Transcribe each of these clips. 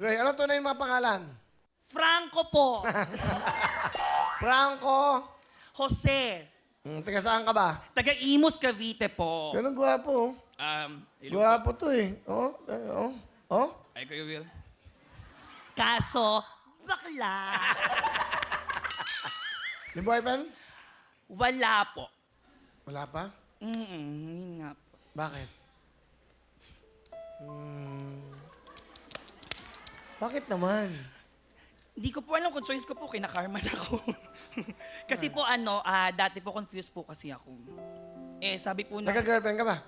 Ray, ano tunay yung mga pangalan? Franco po. Franco. Jose. Taga saan ka ba? Taga Imus, Cavite po. Ganun gwapo. Gwapo to eh. Oh, oh, oh. Ay, Kuya Will. Kaso, bakla. May boyfriend? Wala po. Wala pa? Yun nga po. Bakit? Bakit naman? Hindi ko po alam kung choice ko po, kinakarman ako. Kasi po dati po confused po kasi ako. Eh, sabi po na, Nagka-girlfriend ka ba?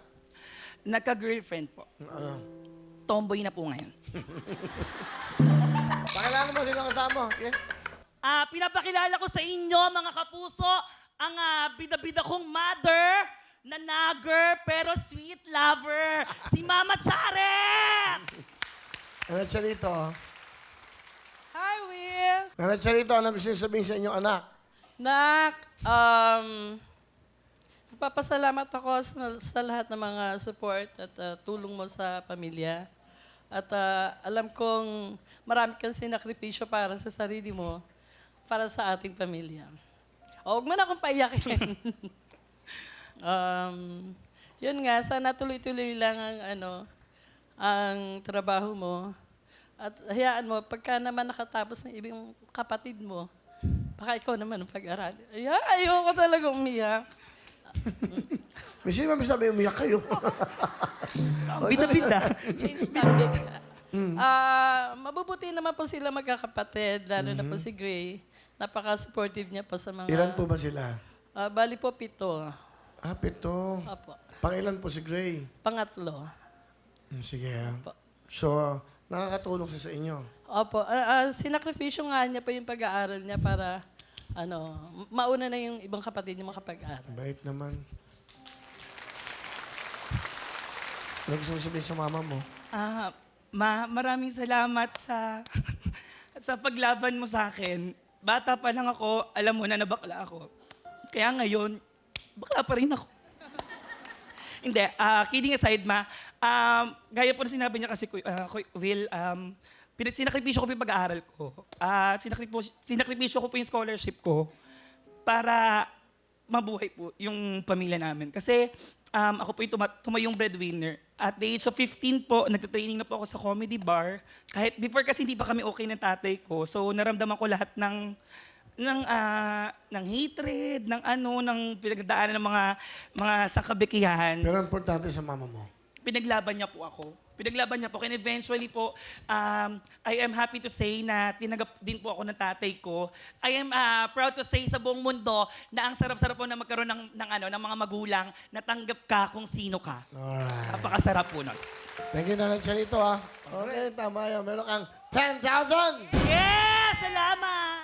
nagka-girlfriend po. Ano? Tomboy na po ngayon. Pakilala mo sino kasama mo. Okay? Pinapakilala ko sa inyo, mga kapuso, ang bida-bida kong mother, na nagger pero sweet lover, si Mama Charet! Ano siya dito? Hi, Will! Ano siya dito? Ano gusto niyo sabihin sa inyong anak? Nak, nagpapasalamat ako sa lahat ng mga support at tulong mo sa pamilya. At alam kong marami kang sinakripisyo para sa sarili mo, para sa ating pamilya. Huwag mo na akong paiyakin. Yun nga, sana tuloy-tuloy lang ang trabaho mo. At hayaan mo, pagka naman nakatapos ng ibang kapatid mo, baka ikaw naman ang pag-aral. Ayoko talaga umiyak. May sino ba sabi umiyak kayo? Bida-bida. Change topic. Mabubuti naman po sila magkakapatid, lalo na po si Gray. Napaka-supportive niya po sa mga... Ilan po ba sila? Bali po 7. 7. Opo. Pangilan po si Gray? Pangatlo. Sige. Opo. So, nakakatulong siya sa inyo. Opo. Sinakripisyo nga niya po yung pag-aaral niya para mauna na yung ibang kapatid niya makapag-aaral. Bait naman. Ano gusto mo sabihin sa mama mo? Maraming salamat sa sa paglaban mo sa akin. Bata pa lang ako, alam mo na bakla ako. Kaya ngayon, bakla pa rin ako. Hindi, kidding aside, gaya po na sinabi niya kasi, Will, sinakripisyo ko po yung pag-aaral ko. Sinakripisyo ko po yung scholarship ko para mabuhay po yung pamilya namin. Kasi ako po yung tumayong breadwinner. At the age of 15 po, nagtatraining na po ako sa comedy bar. Kahit before kasi hindi pa kami okay ng tatay ko. So naramdaman ko lahat ng hatred, ng pinagdaanan ng mga sangkabikihan. Pero importante sa mama mo. Pinaglaban niya po ako. And eventually po, I am happy to say na tinanggap din po ako ng tatay ko. I am proud to say sa buong mundo na ang sarap-sarap po na magkaroon ng mga magulang na tanggap ka kung sino ka. Alright. Napakasarap po nun. Thank you na siya dito, ha? Okay, tama yan. Meron kang 10,000! Yes! Salamat!